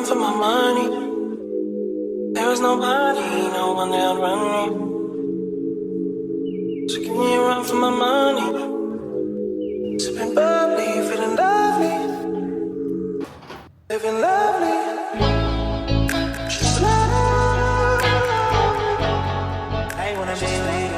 run for my money. There was nobody, no one that would run me. So give me a run for my money. Sipping bubbly, feeling lovely, living lovely. Just love. I wanna be with you.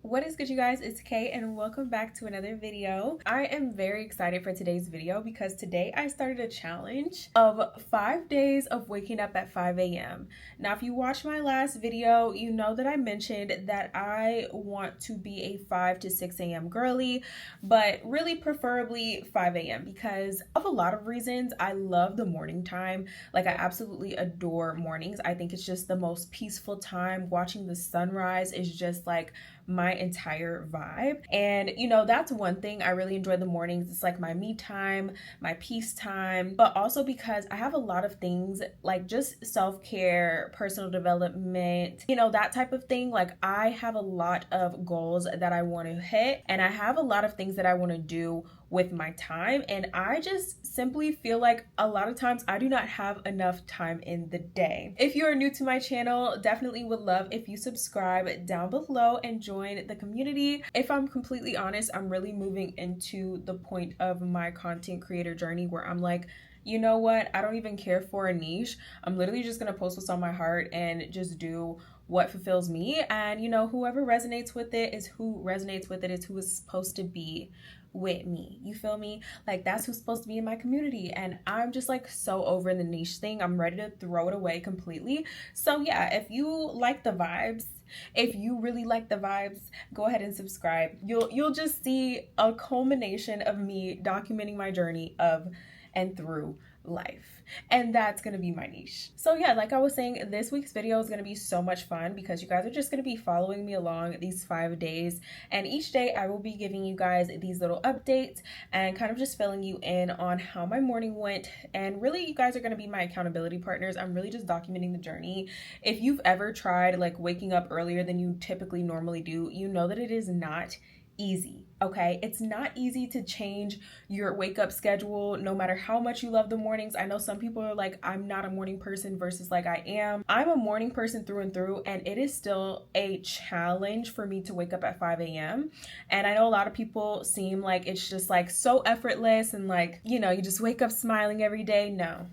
What is good, you guys? It's Kay and welcome back to another video. I am very excited for today's video because today I started a challenge of 5 days of waking up at 5 a.m. Now, if you watched my last video, you know that I mentioned that I want to be a 5 to 6 a.m. girly, but really preferably 5 a.m. because of a lot of reasons. I love the morning time. Like, I absolutely adore mornings. I think it's just the most peaceful time. Watching the sunrise is just like my entire vibe. And you know, that's one thing. I really enjoy the mornings. It's like my me time, my peace time, but also because I have a lot of things like just self-care, personal development, you know, that type of thing. Like, I have a lot of goals that I want to hit, and I have a lot of things that I want to do with my time, and I just simply feel like a lot of times I do not have enough time in the day. If you are new to my channel, definitely would love if you subscribe down below and join the community. If I'm completely honest, I'm really moving into the point of my content creator journey where I'm like, you know what, I don't even care for a niche. I'm literally just gonna post what's on my heart and just do what fulfills me, and you know, whoever resonates with it is who resonates with it, is who is supposed to be with me. You feel me? Like, that's who's supposed to be in my community, and I'm just like so over the niche thing. I'm ready to throw it away completely. So yeah, if you like the vibes, if you really like the vibes, go ahead and subscribe. You'll just see a culmination of me documenting my journey of and through life, and that's gonna be my niche. So yeah, like I was saying, this week's video is gonna be so much fun because you guys are just gonna be following me along these 5 days, and each day I will be giving you guys these little updates and kind of just filling you in on how my morning went. And really, you guys are gonna be my accountability partners. I'm really just documenting the journey. If you've ever tried like waking up earlier than you typically normally do, you know that it is not easy. Okay, it's not easy to change your wake up schedule no matter how much you love the mornings. I know some people are like, I'm not a morning person, versus like I am. I'm a morning person through and through, and it is still a challenge for me to wake up at 5 a.m. And I know a lot of people seem like it's just like so effortless and like, you know, you just wake up smiling every day. No.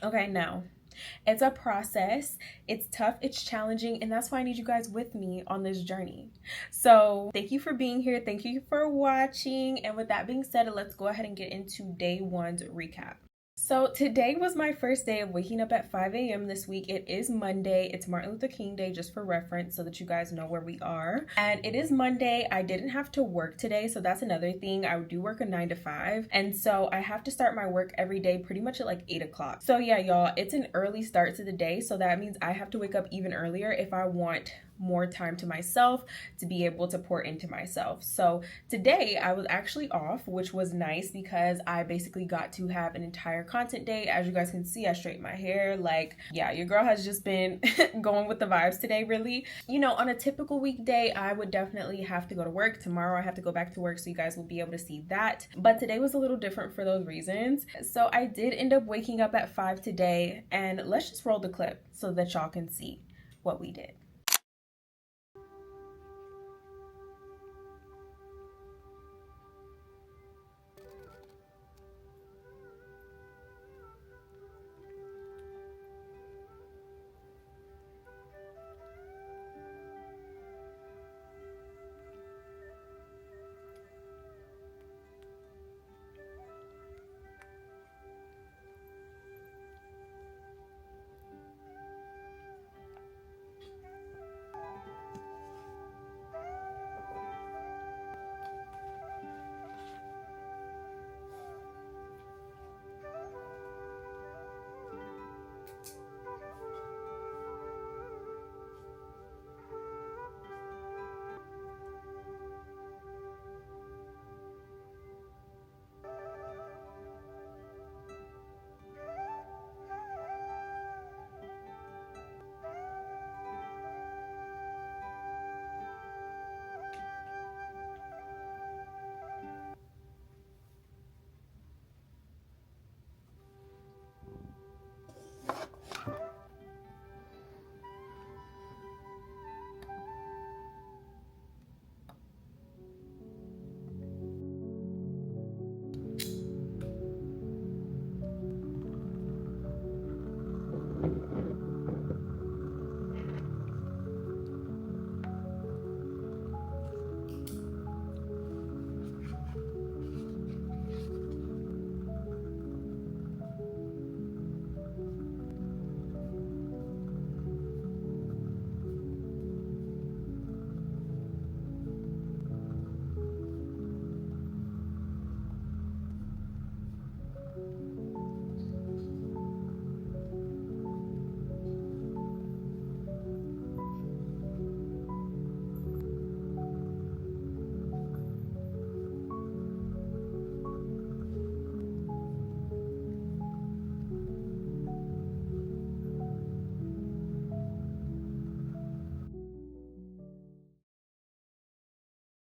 Okay, no. It's a process. It's tough, it's challenging, and that's why I need you guys with me on this journey. So thank you for being here. Thank you for watching. And with that being said, let's go ahead and get into day one's recap. So today was my first day of waking up at 5 a.m. this week. It is Monday. It's Martin Luther King Day, just for reference, so that you guys know where we are. And it is Monday. I didn't have to work today, so that's another thing. I do work a 9 to 5, and so I have to start my work every day pretty much at like 8 o'clock. So yeah, y'all, it's an early start to the day, so that means I have to wake up even earlier if I want more time to myself, to be able to pour into myself. So today I was actually off, which was nice because I basically got to have an entire content day. As you guys can see, I straightened my hair. Like, yeah, your girl has just been going with the vibes today, really. You know, on a typical weekday, I would definitely have to go to work. Tomorrow I have to go back to work, so you guys will be able to see that. But today was a little different for those reasons. So I did end up waking up at 5 today, and let's just roll the clip so that y'all can see what we did.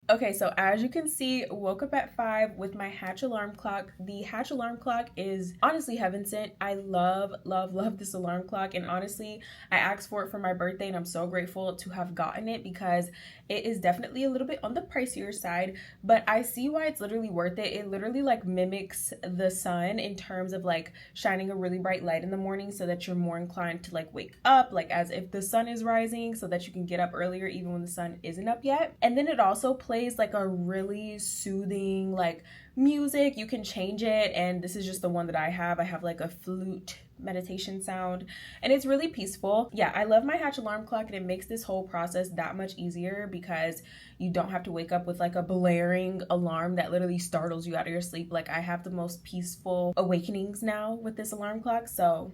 Okay, so as you can see, woke up at 5 with my Hatch alarm clock. The Hatch alarm clock is honestly heaven sent. I love, love, love this alarm clock. And honestly, I asked for it for my birthday and I'm so grateful to have gotten it because it is definitely a little bit on the pricier side, but I see why it's literally worth it. It literally like mimics the sun in terms of like shining a really bright light in the morning so that you're more inclined to like wake up like as if the sun is rising so that you can get up earlier even when the sun isn't up yet. And then it also plays like a really soothing like music. You can change it, and this is just the one that I have like a flute meditation sound, and it's really peaceful. Yeah, I love my Hatch alarm clock, and it makes this whole process that much easier because you don't have to wake up with like a blaring alarm that literally startles you out of your sleep. Like, I have the most peaceful awakenings now with this alarm clock, so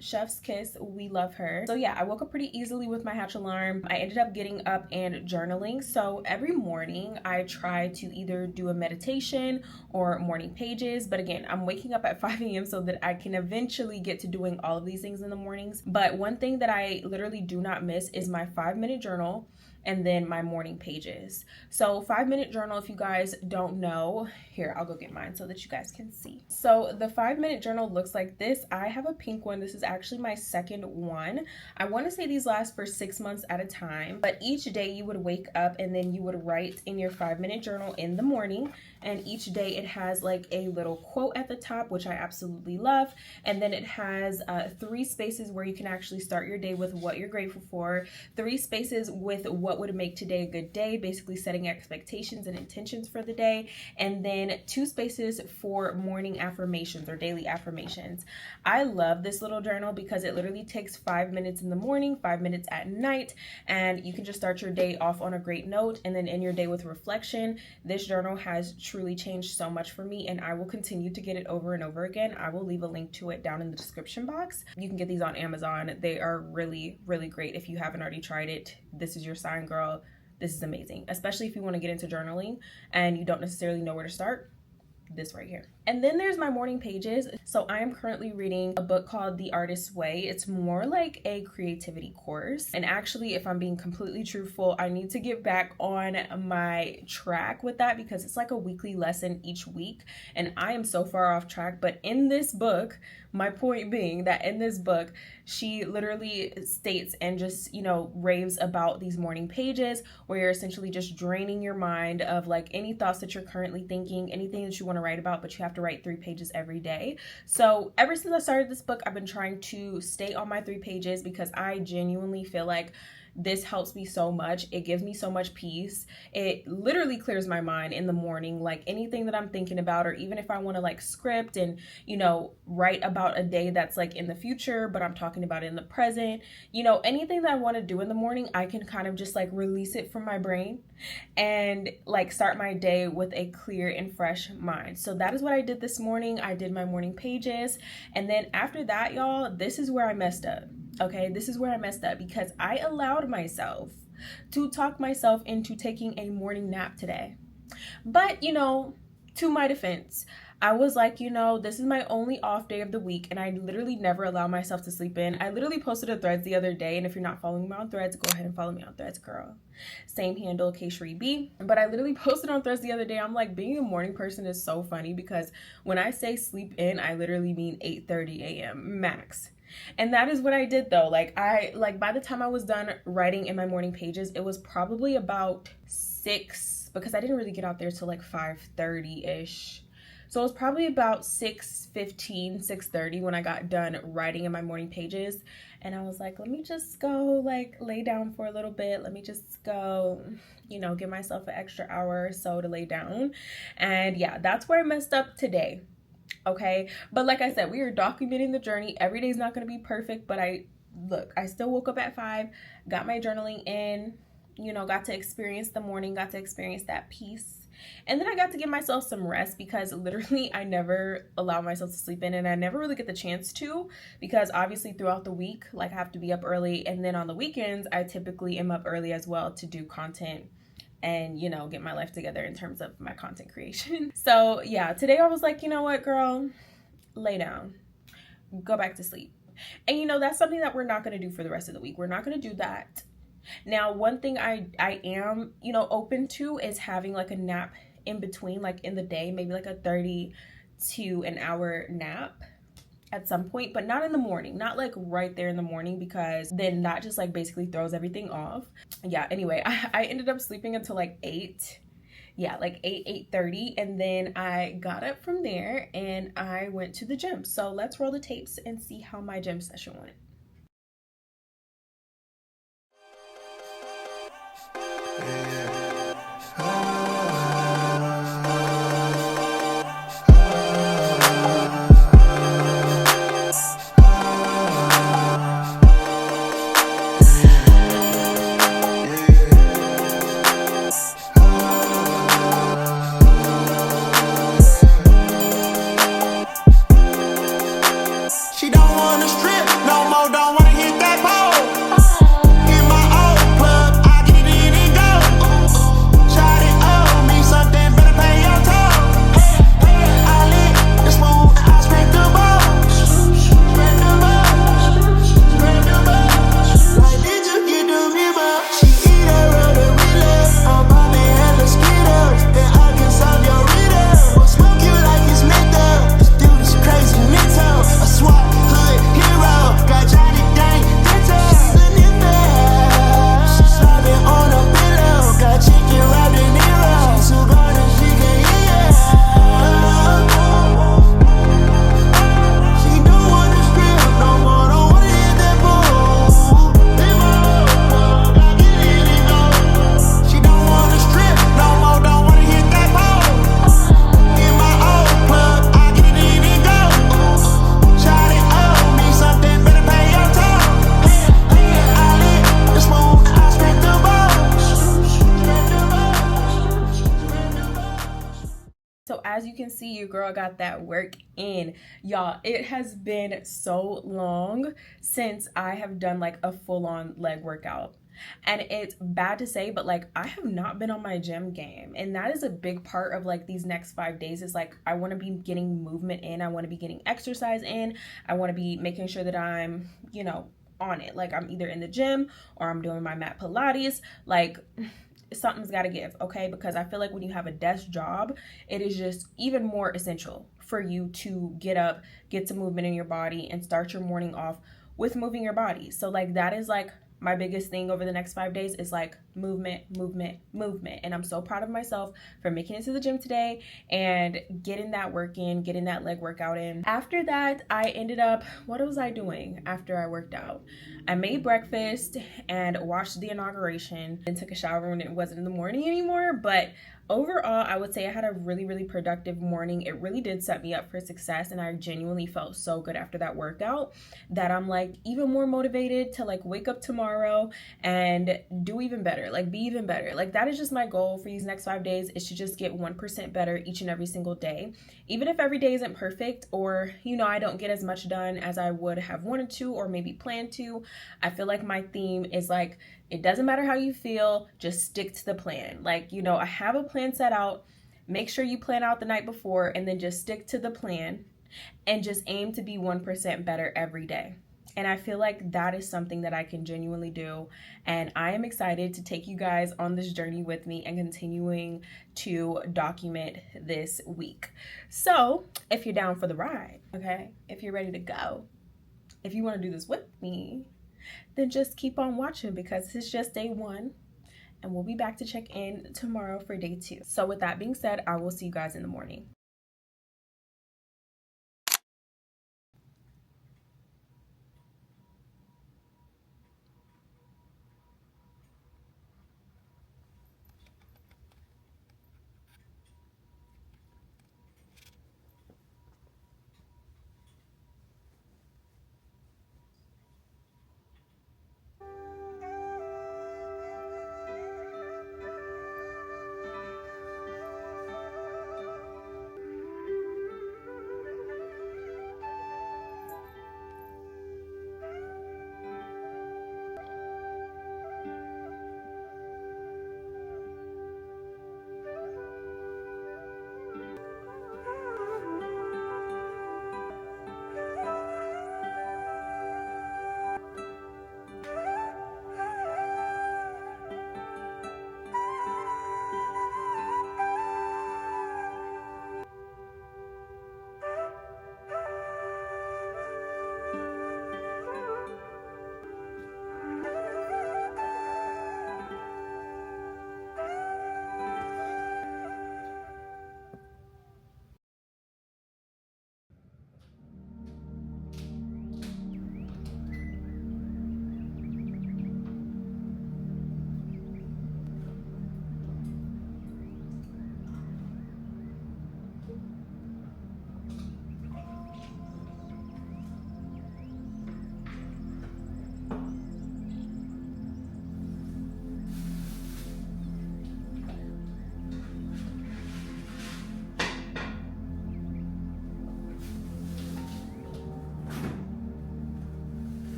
chef's kiss, we love her. So yeah, I woke up pretty easily with my Hatch alarm. I ended up getting up and journaling. So every morning I try to either do a meditation or morning pages, but again, I'm waking up at 5 a.m. so that I can eventually get to doing all of these things in the mornings. But one thing that I literally do not miss is my 5-minute journal and then my morning pages. So 5-minute journal, if you guys don't know, here, I'll go get mine so that you guys can see. So the 5-minute journal looks like this. I have a pink one. This is actually my second one. I want to say these last for 6 months at a time, but each day you would wake up and then you would write in your 5-minute journal in the morning, and each day it has like a little quote at the top, which I absolutely love, and then it has 3 spaces where you can actually start your day with what you're grateful for, 3 spaces with what would make today a good day, basically setting expectations and intentions for the day, and then 2 spaces for morning affirmations or daily affirmations. I love this little journal because it literally takes 5 minutes in the morning, 5 minutes at night, and you can just start your day off on a great note and then end your day with reflection. This journal has truly changed so much for me, and I will continue to get it over and over again. I will leave a link to it down in the description box. You can get these on Amazon. They are really, really great. If you haven't already tried it, this is your sign, girl. This is amazing, especially if you want to get into journaling and you don't necessarily know where to start. This right here. And then there's my morning pages. So I am currently reading a book called The Artist's Way. It's more like a creativity course. And actually, if I'm being completely truthful, I need to get back on my track with that because it's like a weekly lesson each week. And I am so far off track. But in this book, my point being that in this book, she literally states and just, raves about these morning pages where you're essentially just draining your mind of like any thoughts that you're currently thinking, anything that you want to write about, but you have to write 3 pages every day. So ever since I started this book, I've been trying to stay on my 3 pages because I genuinely feel like this helps me so much. It gives me so much peace. It literally clears my mind in the morning, like anything that I'm thinking about, or even if I want to like script and, write about a day that's like in the future, but I'm talking about it in the present, anything that I want to do in the morning, I can kind of just like release it from my brain and like start my day with a clear and fresh mind. So that is what I did this morning. I did my morning pages. And then after that, y'all, this is where I messed up. Okay, this is where I messed up because I allowed myself to talk myself into taking a morning nap today. But, to my defense, I was like, this is my only off day of the week, and I literally never allow myself to sleep in. I literally posted a Threads the other day, and if you're not following me on Threads, go ahead and follow me on Threads, girl. Same handle, KSheree. But I literally posted on Threads the other day. I'm like, being a morning person is so funny because when I say sleep in, I literally mean 8:30 a.m. max. And that is what I did though. By the time I was done writing in my morning pages, it was probably about 6 because I didn't really get out there till like 5:30-ish. So it was probably about 6:15, 6:30 when I got done writing in my morning pages. And I was like, let me just go like lay down for a little bit. Let me just go, give myself an extra hour or so to lay down. And yeah, that's where I messed up today. Okay, but like I said, we are documenting the journey. Every day is not going to be perfect, but I still woke up at 5, got my journaling in, got to experience the morning, got to experience that peace. And then I got to give myself some rest because literally I never allow myself to sleep in, and I never really get the chance to because obviously throughout the week, like I have to be up early, and then on the weekends, I typically am up early as well to do content and get my life together in terms of my content creation. So yeah, today I was like, you know what, girl, lay down, go back to sleep. And that's something that we're not going to do for the rest of the week. We're not going to do that Now, one thing I am, open to is having like a nap in between, like in the day, maybe like a 30 to an hour nap at some point, but not in the morning, not like right there in the morning, because then that just like basically throws everything off. Yeah, anyway, I ended up sleeping until like 8. Yeah, like 8:30, and then I got up from there and I went to the gym. So let's roll the tapes and see how my gym session went. She don't wanna strip no more, don't wanna hit that pole. In my old plug, I get it in and go. Shot it owe me something, better pay your toll. I lit the smooth, I scrape the balls. Spread the balls, spread the balls. Like, did you get the memo? She eat her rubber relay. I'm popping hella skittles, and I can solve your riddle. Will smoke you like it's menthol. This dude is crazy mental. A SWAT hood hero, got Johnny Dang dental. She's an infant, she's slobbing on a pillow. Got chicken wrapped in Nero. She's too gone and she can hear. She don't wanna strip no more, don't wanna hit that pole. In my old plug, I get it and go. She don't wanna strip no more, don't wanna hit that pole. In my old plug, I get it in and go. Shot it owe me something, better pay your toll. I lit the smooth, I scrape the balls. Spread the balls, spread the balls. So as you can see, your girl got that work in. Y'all, it has been so long since I have done like a full-on leg workout. And it's bad to say, but like I have not been on my gym game. And that is a big part of like these next 5 days is like I want to be getting movement in. I want to be getting exercise in. I want to be making sure that I'm, on it. Like I'm either in the gym or I'm doing my mat Pilates. Like something's got to give, okay? Because I feel like when you have a desk job, it is just even more essential for you to get up, get some movement in your body, and start your morning off with moving your body. So like that is like my biggest thing over the next 5 days is like movement, movement, movement. And I'm so proud of myself for making it to the gym today and getting that work in, getting that leg workout in. After that, I ended up, what was I doing after I worked out? I made breakfast and watched the inauguration and took a shower when it wasn't in the morning anymore. But overall, I would say I had a really, really productive morning. It really did set me up for success, and I genuinely felt so good after that workout that I'm like even more motivated to like wake up tomorrow and do even better, like be even better. Like that is just my goal for these next 5 days, is to just get 1% better each and every single day. Even if every day isn't perfect, or I don't get as much done as I would have wanted to or maybe planned to, I feel like my theme is like, it doesn't matter how you feel, just stick to the plan. Like, I have a plan set out. Make sure you plan out the night before and then just stick to the plan and just aim to be 1% better every day. And I feel like that is something that I can genuinely do. And I am excited to take you guys on this journey with me and continuing to document this week. So if you're down for the ride, okay, if you're ready to go, if you want to do this with me, then just keep on watching, because this is just day 1 and we'll be back to check in tomorrow for day 2. So with that being said, I will see you guys in the morning.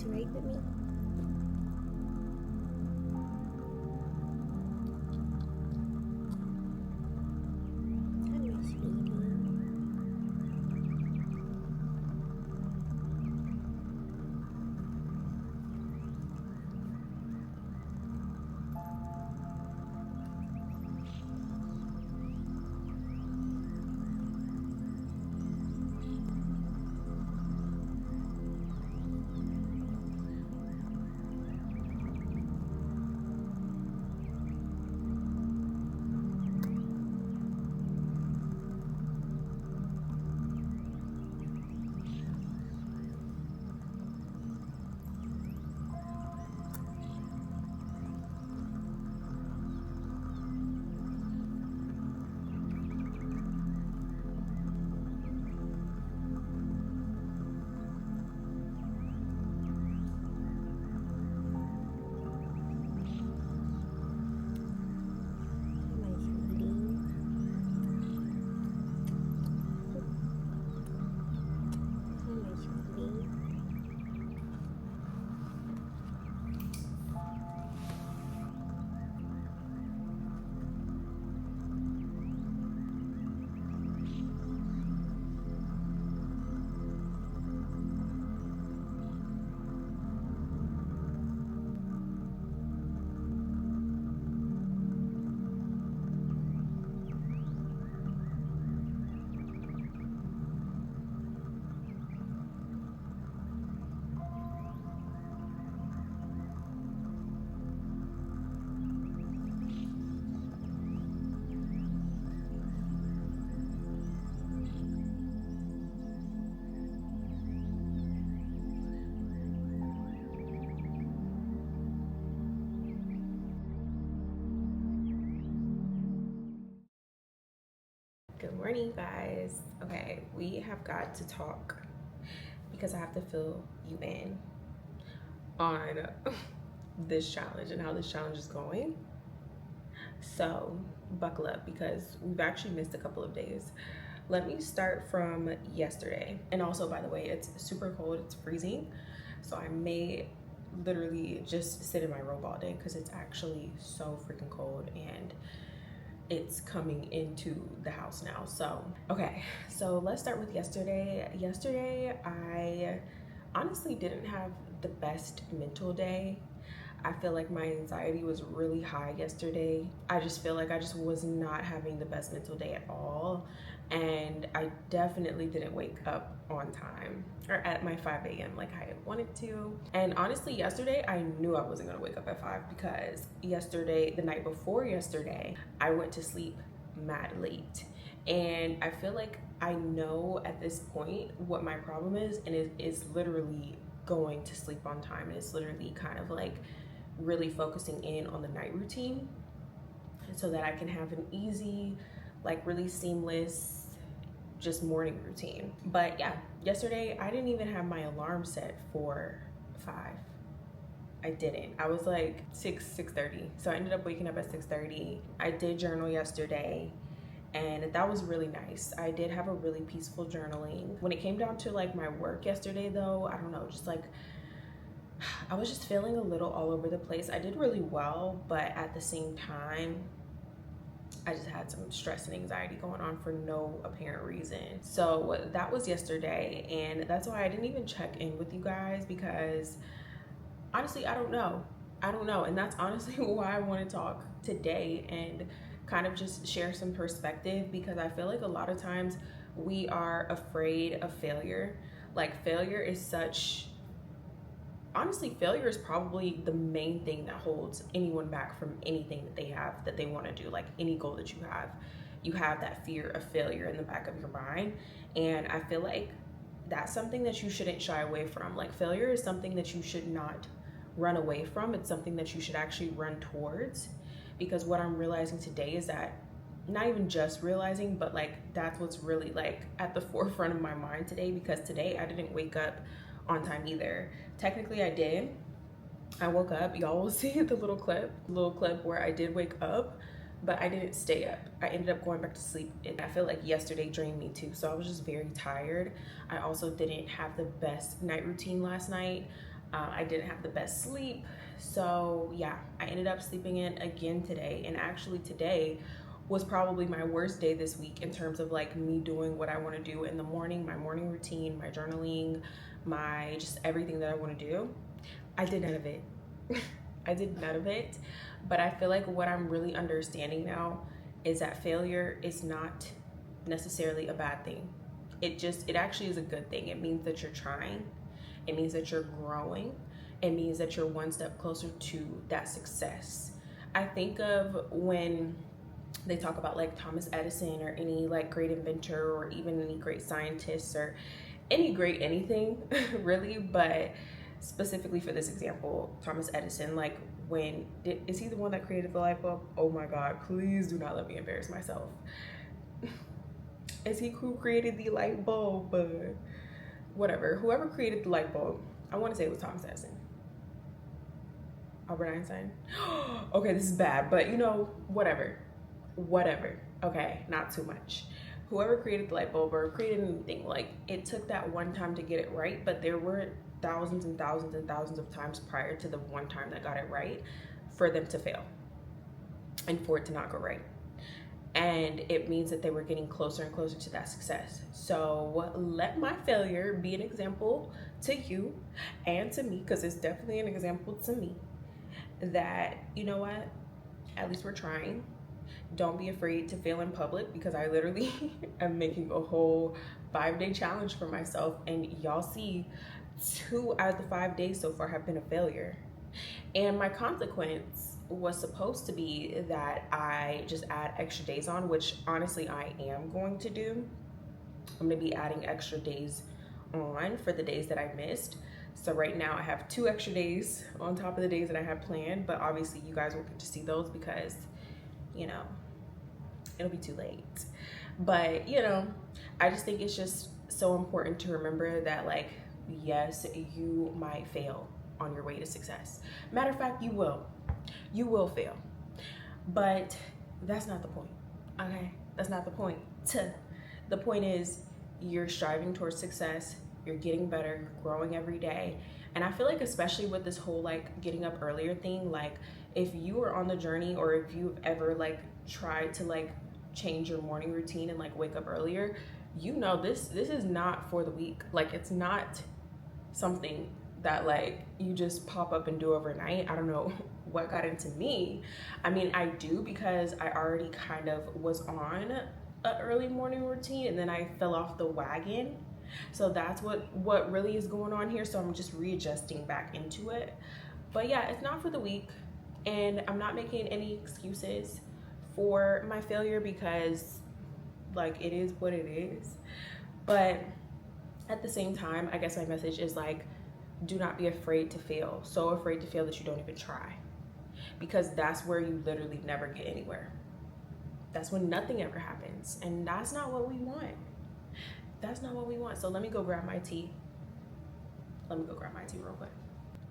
to write with me? Hi, my sweetie. Good morning, guys. Okay, we have got to talk because I have to fill you in on this challenge and how this challenge is going. So buckle up because we've actually missed a couple of days. Let me start from yesterday. And also, by the way, it's super cold, it's freezing. So I may literally just sit in my robe all day because it's actually so freaking cold and it's coming into the house now. So okay, so let's start with yesterday. Yesterday I honestly didn't have the best mental day. I feel like my anxiety was really high yesterday. I just feel like I just was not having the best mental day at all. And I definitely didn't wake up on time or at my 5 a.m. like I had wanted to. And honestly, yesterday, I knew I wasn't gonna wake up at 5 because yesterday, the night before yesterday, I went to sleep mad late. And I feel like I know at this point what my problem is, and it is literally going to sleep on time. And it's literally kind of like really focusing in on the night routine so that I can have an easy, like really seamless just morning routine. But yeah, yesterday I didn't even have my alarm set for 5. I didn't. I was like 6:30. So I ended up waking up at 6:30. I did journal yesterday and that was really nice. I did have a really peaceful journaling. When it came down to like my work yesterday though, I don't know, just like I was just feeling a little all over the place. I did really well, but at the same time, I just had some stress and anxiety going on for no apparent reason. So that was yesterday, and that's why I didn't even check in with you guys because honestly, I don't know. And that's honestly why I want to talk today and kind of just share some perspective because I feel like a lot of times we are afraid of failure. Like failure is such honestly, failure is probably the main thing that holds anyone back from anything that they have that they want to do. Like any goal that you have that fear of failure in the back of your mind. And I feel like that's something that you shouldn't shy away from. Like failure is something that you should not run away from. It's something that you should actually run towards. Because what I'm realizing today is that not even just realizing, but like that's what's really like at the forefront of my mind today, because today I didn't wake up on time either. Technically I did. I woke up, y'all will see the little clip where I did wake up, but I didn't stay up. I ended up going back to sleep, and I feel like yesterday drained me too, so I was just very tired. I also didn't have the best night routine last night. I didn't have the best sleep. So yeah, I ended up sleeping in again today. And actually today was probably my worst day this week in terms of like me doing what I want to do in the morning, my morning routine, my journaling, my just everything that I want to do. I did none of it. I did none of it. But I feel like what I'm really understanding now is that failure is not necessarily a bad thing. It actually is a good thing. It means that you're trying. It means that you're growing. It means that you're one step closer to that success. I think of when they talk about like Thomas Edison or any like great inventor or even any great scientists or any great anything really, but specifically for this example, Thomas Edison, like is he the one that created the light bulb? Oh my God, please do not let me embarrass myself. Is he who created the light bulb? Whatever, whoever created the light bulb, I want to say it was Thomas Edison. Albert Einstein. Okay, this is bad, but you know, whatever, okay, not too much. Whoever created the light bulb or created anything, like it took that one time to get it right, but there were thousands and thousands and thousands of times prior to the one time that got it right for them to fail and for it to not go right. And it means that they were getting closer and closer to that success. So let my failure be an example to you and to me, because it's definitely an example to me that, you know what, at least we're trying. Don't be afraid to fail in public, because I literally am making a whole 5-day challenge for myself, and y'all see 2 out of the 5 days so far have been a failure. And my consequence was supposed to be that I just add extra days on, which honestly I am going to do. I'm gonna be adding extra days on for the days that I missed. So right now I have 2 extra days on top of the days that I had planned, but obviously you guys will get to see those because, you know, it'll be too late. But, you know, I just think it's just so important to remember that, like, yes, you might fail on your way to success. Matter of fact, you will fail, but that's not the point. Okay, that's not the point. The point is you're striving towards success, you're getting better, you're growing every day. And I feel like, especially with this whole like getting up earlier thing, like if you are on the journey, or if you've ever like tried to like change your morning routine and like wake up earlier, you know this is not for the weak. Like, it's not something that like you just pop up and do overnight. I don't know what got into me. I mean, I do, because I already kind of was on an early morning routine and then I fell off the wagon. So that's what really is going on here. So I'm just readjusting back into it. But yeah, it's not for the weak, and I'm not making any excuses for my failure, because like it is what it is. But at the same time, I guess my message is like, do not be afraid to fail. So afraid to fail that you don't even try, because that's where you literally never get anywhere. That's when nothing ever happens, and that's not what we want. That's not what we want. So let me go grab my tea. Real quick.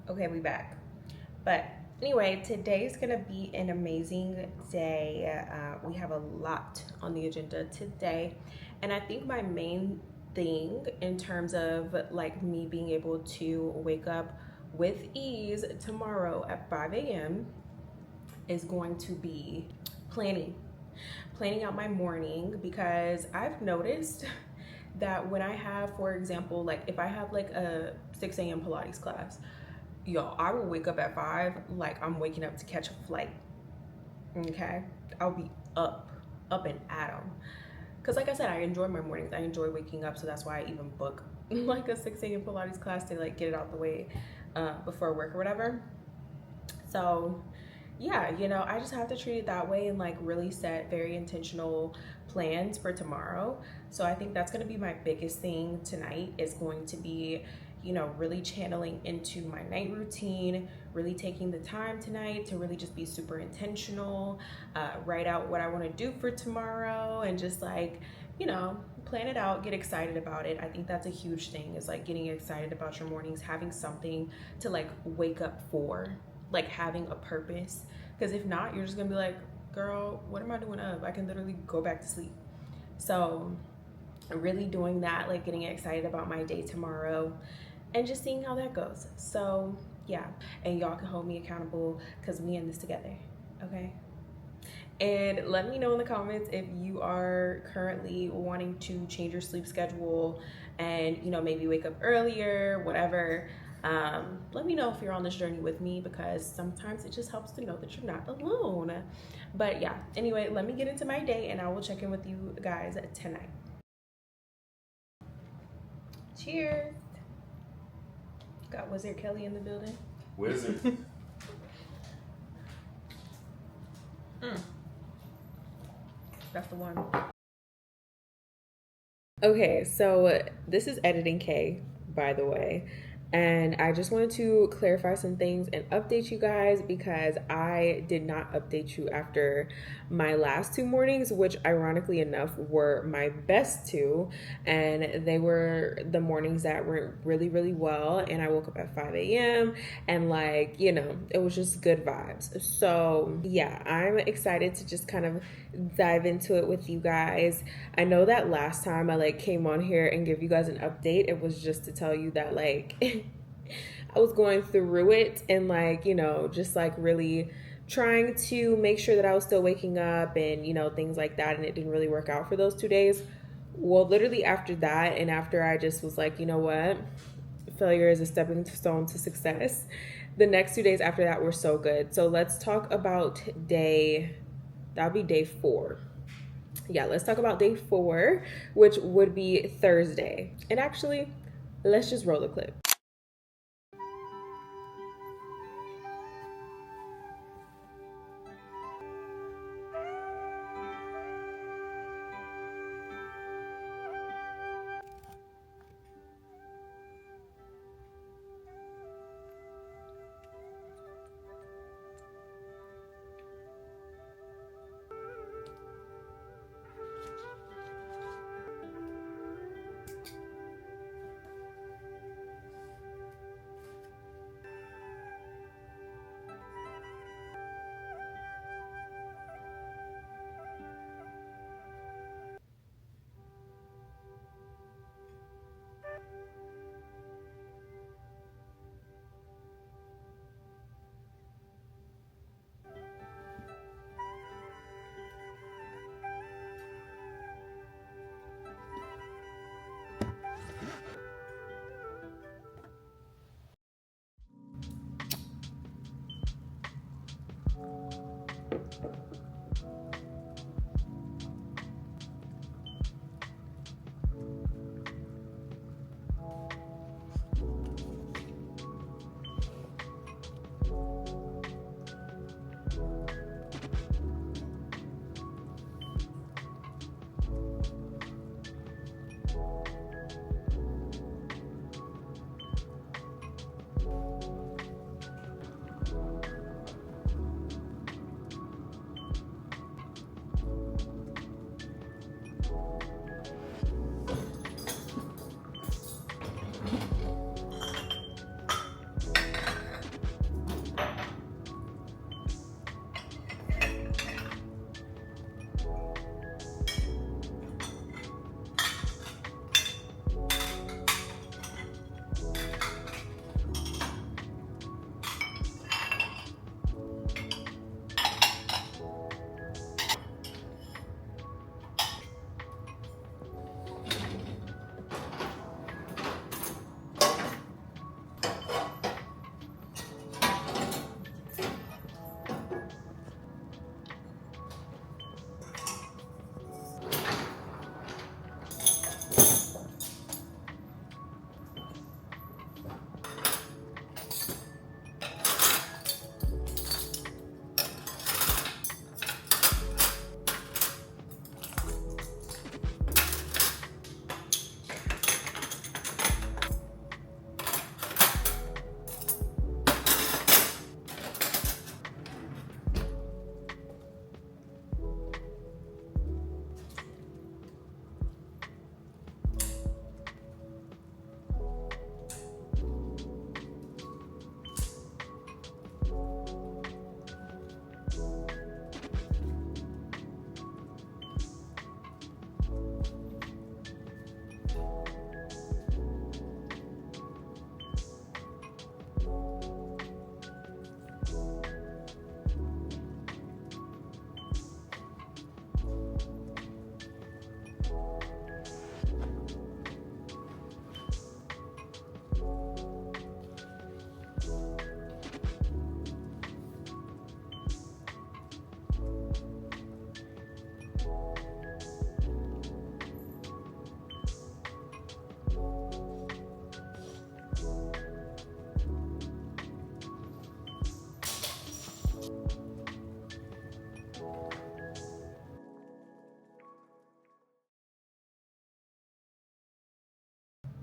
Okay, we back. But anyway, today's gonna be an amazing day. We have a lot on the agenda today, and I think my main thing in terms of like me being able to wake up with ease tomorrow at 5 a.m. is going to be planning out my morning, because I've noticed that when I have, for example, like if I have like a 6 a.m. Pilates class, y'all, I will wake up at 5 like I'm waking up to catch a flight. Okay, I'll be up and at 'em. Because like I said, I enjoy my mornings. I enjoy waking up, so that's why I even book like a 6 a.m. Pilates class to like get it out the way before work or whatever. So yeah, you know, I just have to treat it that way and like really set very intentional plans for tomorrow. So I think that's going to be my biggest thing tonight, is going to be, you know, really channeling into my night routine, really taking the time tonight to really just be super intentional, write out what I want to do for tomorrow, and just like, you know, plan it out, get excited about it. I think that's a huge thing, is like getting excited about your mornings, having something to like wake up for, like having a purpose. Because if not, you're just gonna be like, girl, what am I doing up? I can literally go back to sleep. So really doing that, like getting excited about my day tomorrow. and just seeing how that goes. So yeah, and y'all can hold me accountable because we in this together, okay? And let me know in the comments if you are currently wanting to change your sleep schedule and, you know, maybe wake up earlier, whatever. Let me know if you're on this journey with me, because sometimes it just helps to know that you're not alone. But yeah, anyway, let me get into my day and I will check in with you guys tonight. Cheers. Got Wizard Kelly in the building. Wizard. That's the one. Okay, so this is Editing K, by the way. And I just wanted to clarify some things and update you guys, because I did not update you after my last 2 mornings, which ironically enough were my best 2. And they were the mornings that went really, really well. And I woke up at 5 a.m. and, like, you know, it was just good vibes. So yeah, I'm excited to just kind of dive into it with you guys. I know that last time I like came on here and give you guys an update, it was just to tell you that like I was going through it and, like, you know, just like really trying to make sure that I was still waking up and, you know, things like that, and it didn't really work out for those 2 days. Well, literally after that, and after I just was like, you know what, failure is a stepping stone to success, the next 2 days after that were so good. So let's talk about that'll be day 4. Yeah, let's talk about day 4, which would be Thursday. And actually, let's just roll the clip.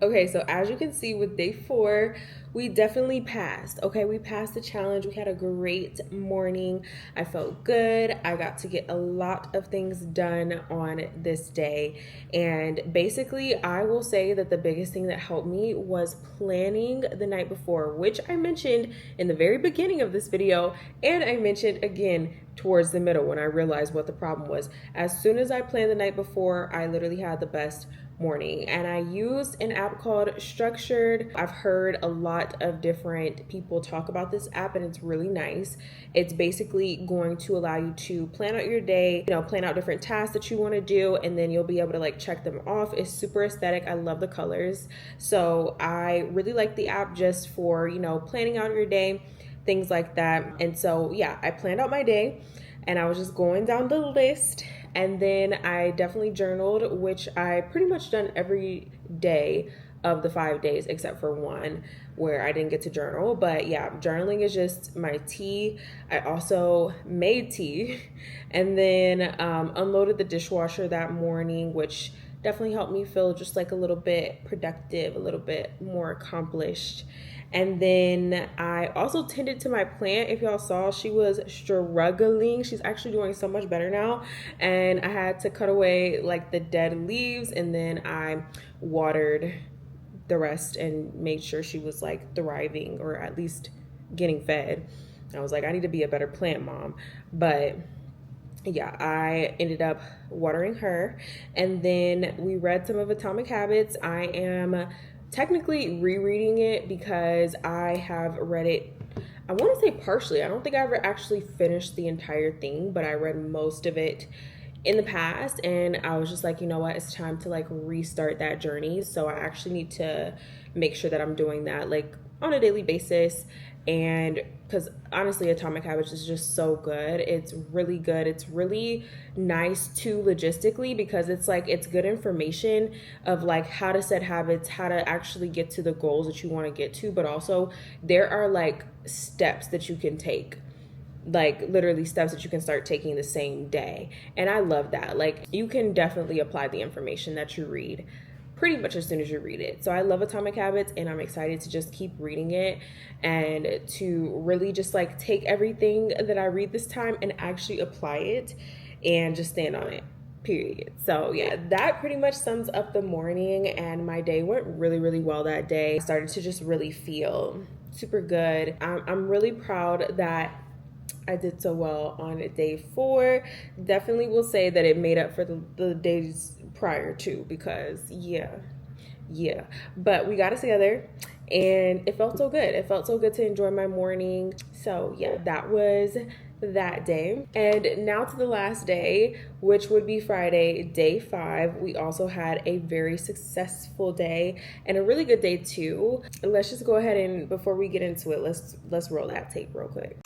Okay, so as you can see with day 4, we definitely passed. Okay, we passed the challenge. We had a great morning. I felt good. I got to get a lot of things done on this day. And basically, I will say that the biggest thing that helped me was planning the night before, which I mentioned in the very beginning of this video, and I mentioned again towards the middle when I realized what the problem was. As soon as I planned the night before, I literally had the best morning. And I used an app called Structured. I've heard a lot of different people talk about this app, and it's really nice. It's basically going to allow you to plan out your day, plan out different tasks that you want to do, and then you'll be able to like check them off. It's super aesthetic. I love the colors. So I really like the app just for, planning out your day, things like that. And so yeah, I planned out my day and I was just going down the list. And then I definitely journaled, which I pretty much done every day of the 5 days except for one where I didn't get to journal. But yeah, journaling is just my tea. I also made tea and then unloaded the dishwasher that morning, which definitely helped me feel just like a little bit productive, a little bit more accomplished. And then I also tended to my plant. If y'all saw, she was struggling. She's actually doing so much better now. And I had to cut away like the dead leaves, and then I watered the rest and made sure she was like thriving or at least getting fed. I was like, I need to be a better plant mom. But yeah, I ended up watering her. And then we read some of Atomic Habits. I am technically rereading it because I have read it, I want to say partially. I don't think I ever actually finished the entire thing, but I read most of it in the past, and I was just like, you know what, it's time to like restart that journey. So I actually need to make sure that I'm doing that like on a daily basis. And because honestly, Atomic Habits is just so good. It's really good. It's really nice too logistically, because it's like it's good information of like how to set habits, how to actually get to the goals that you want to get to, but also there are like steps that you can take, like literally steps that you can start taking the same day. And I love that. Like you can definitely apply the information that you read pretty much as soon as you read it. So I love Atomic Habits, and I'm excited to just keep reading it and to really just like take everything that I read this time and actually apply it and just stand on it, period. So yeah, that pretty much sums up the morning, and my day went really, really well that day. I started to just really feel super good. I'm really proud that I did so well on day 4. Definitely will say that it made up for the days prior to, because yeah. But we got it together and it felt so good. It felt so good to enjoy my morning. So yeah, that was that day. And now to the last day, which would be Friday, day 5. We also had a very successful day and a really good day too. Let's just go ahead and before we get into it, let's roll that tape real quick.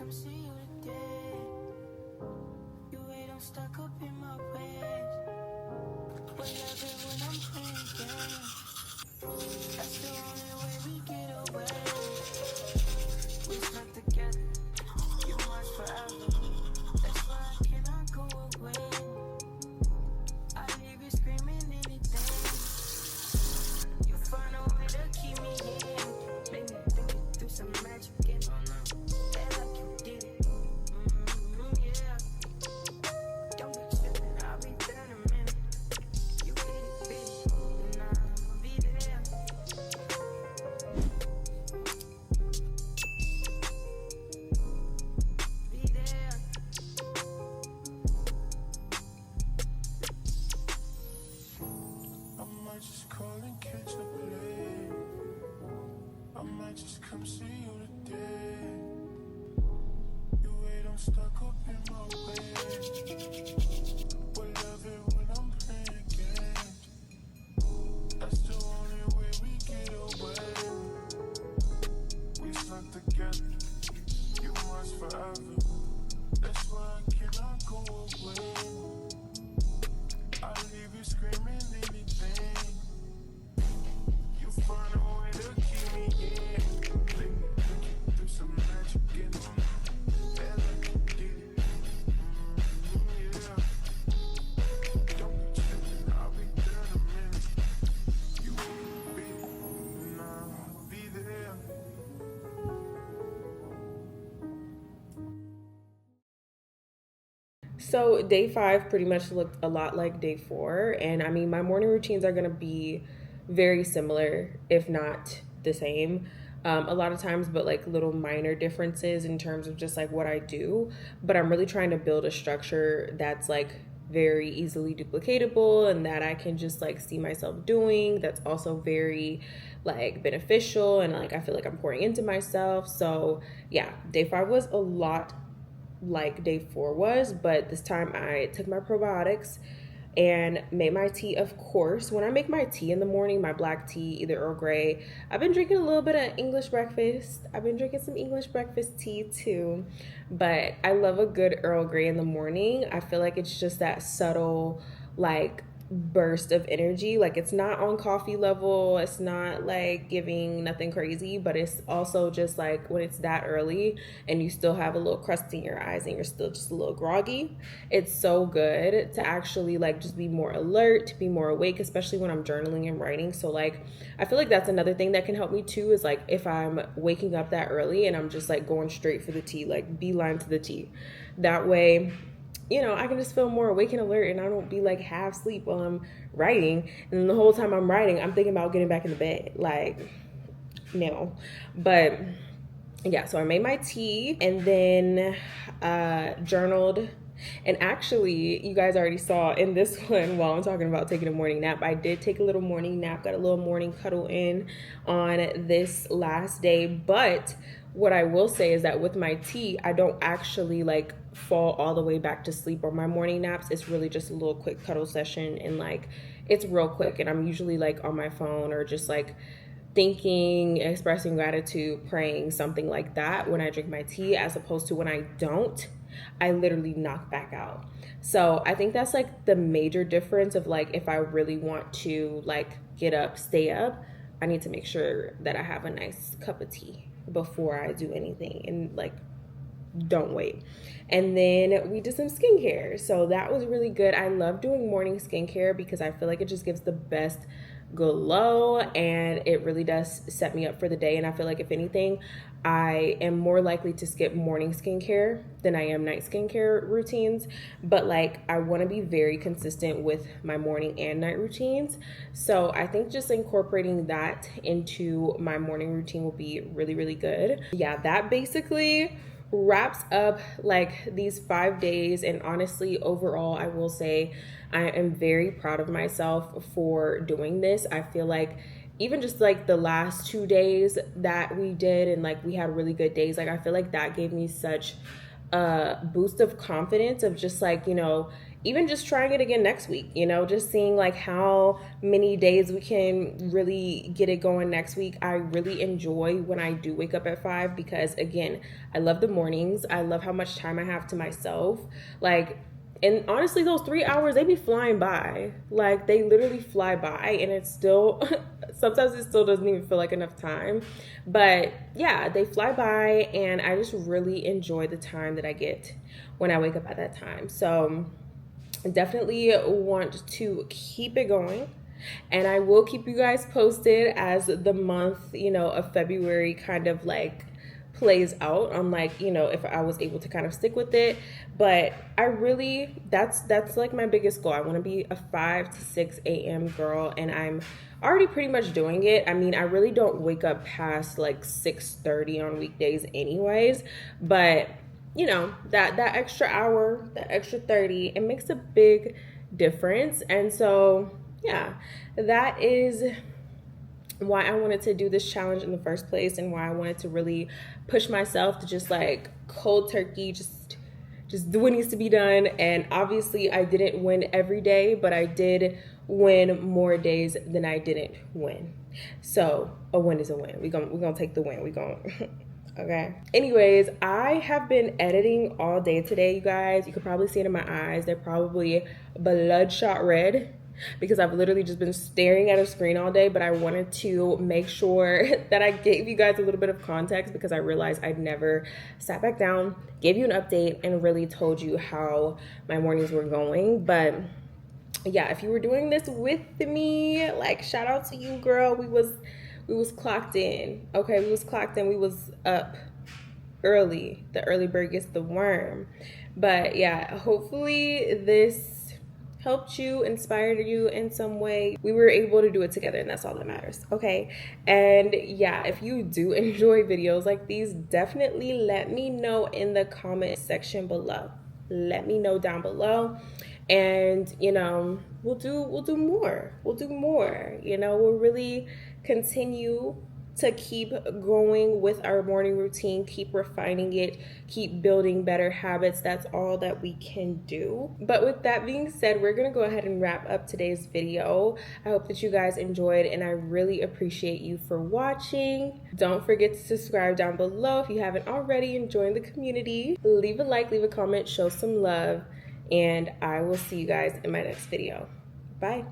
come see you today. You ain't I'm stuck up in my ways. We love it when I'm playing games. That's the only way we get away. We stuck together. You mine forever. That's why I cannot go away. I leave you screaming anything. You find a way to keep me in. Make me think it through some magic and that like you did it. Yeah. Don't be tripping, I'll be there in a minute. You hit it, bitch, and I'll be there. Be there. I might just call and catch a plane. I might just come see you today. You wait, I'm stuck up in my way. We love it when I'm playing games. That's the only way we get away. We stuck together. You must forever. That's why I cannot go away. I'll leave you screaming anything. You find a way to keep me in. Make me think it through some magic and that like you did it. Yeah. Don't be tripping, I'll be there in a minute. You will be, and I'll be there. So day 5 pretty much looked a lot like day 4, and I mean my morning routines are gonna be very similar, if not the same. A lot of times, but like little minor differences in terms of just like what I do. But I'm really trying to build a structure that's like very easily duplicatable and that I can just like see myself doing. That's also very like beneficial, and like I feel like I'm pouring into myself. So yeah, day 5 was a lot like day 4 was, but this time I took my probiotics and made my tea. Of course, when I make my tea in the morning, my black tea, either Earl Grey, I've been drinking a little bit of English breakfast. I've been drinking some English breakfast tea too, but I love a good Earl Grey in the morning. I feel like it's just that subtle, like burst of energy. Like it's not on coffee level, it's not like giving nothing crazy, but it's also just like when it's that early and you still have a little crust in your eyes and you're still just a little groggy, it's so good to actually like just be more alert, be more awake, especially when I'm journaling and writing. So like I feel like that's another thing that can help me too, is like if I'm waking up that early and I'm just like going straight for the tea, like beeline to the tea, that way I can just feel more awake and alert, and I don't be like half asleep while I'm writing. And then the whole time I'm writing, I'm thinking about getting back in the bed. Like, no. But yeah, so I made my tea and then journaled. And actually, you guys already saw in this one, while I'm talking about taking a morning nap, I did take a little morning nap, got a little morning cuddle in on this last day. But what I will say is that with my tea, I don't actually like fall all the way back to sleep on my morning naps. It's really just a little quick cuddle session, and like it's real quick, and I'm usually like on my phone or just like thinking, expressing gratitude, praying, something like that when I drink my tea, as opposed to when I don't, I literally knock back out. So I think that's like the major difference of like if I really want to like get up, stay up, I need to make sure that I have a nice cup of tea before I do anything, and like don't wait. And then we did some skincare, so that was really good. I love doing morning skincare because I feel like it just gives the best glow, and it really does set me up for the day. And I feel like if anything, I am more likely to skip morning skincare than I am night skincare routines. But like I want to be very consistent with my morning and night routines, so I think just incorporating that into my morning routine will be really, really good. Yeah, that basically wraps up like these 5 days. And honestly, overall, I will say I am very proud of myself for doing this. I feel like even just like the last 2 days that we did, and like we had really good days, like I feel like that gave me such a boost of confidence of just like, even just trying it again next week, you know, just seeing like how many days we can really get it going next week. I really enjoy when I do wake up at 5 because, again, I love the mornings. I love how much time I have to myself. Like, and honestly, those 3 hours, they be flying by. Like, they literally fly by, and it's still, sometimes it still doesn't even feel like enough time. But yeah, they fly by, and I just really enjoy the time that I get when I wake up at that time. So definitely want to keep it going, and I will keep you guys posted as the month, you know, of February kind of like plays out on, like, you know, if I was able to kind of stick with it. But I really, that's like my biggest goal. I want to be a 5 to 6 a.m. girl, and I'm already pretty much doing it. I mean, I really don't wake up past like 6:30 on weekdays anyways, but you know, that extra hour, that extra 30, it makes a big difference. And so yeah, that is why I wanted to do this challenge in the first place, and why I wanted to really push myself to just like cold turkey, just do what needs to be done. And obviously I didn't win every day, but I did win more days than I didn't win. So a win is a win. We're gonna take the win. Okay. Anyways, I have been editing all day today, you guys. You could probably see it in my eyes. They're probably bloodshot red because I've literally just been staring at a screen all day, but I wanted to make sure that I gave you guys a little bit of context because I realized I'd never sat back down, gave you an update, and really told you how my mornings were going. But yeah, if you were doing this with me, like, shout out to you, girl. We was clocked in. Okay, we was clocked in. We was up early. The early bird gets the worm. But yeah, hopefully this helped you, inspired you in some way. We were able to do it together, and that's all that matters. Okay. And yeah, if you do enjoy videos like these, definitely let me know in the comment section below. Let me know down below, and you know, we'll do more. You know, we'll really continue to keep going with our morning routine, keep refining it, keep building better habits. That's all that we can do. But with that being said, we're gonna go ahead and wrap up today's video. I hope that you guys enjoyed, and I really appreciate you for watching. Don't forget to subscribe down below if you haven't already, and join the community. Leave a like, leave a comment, show some love, and I will see you guys in my next video. Bye.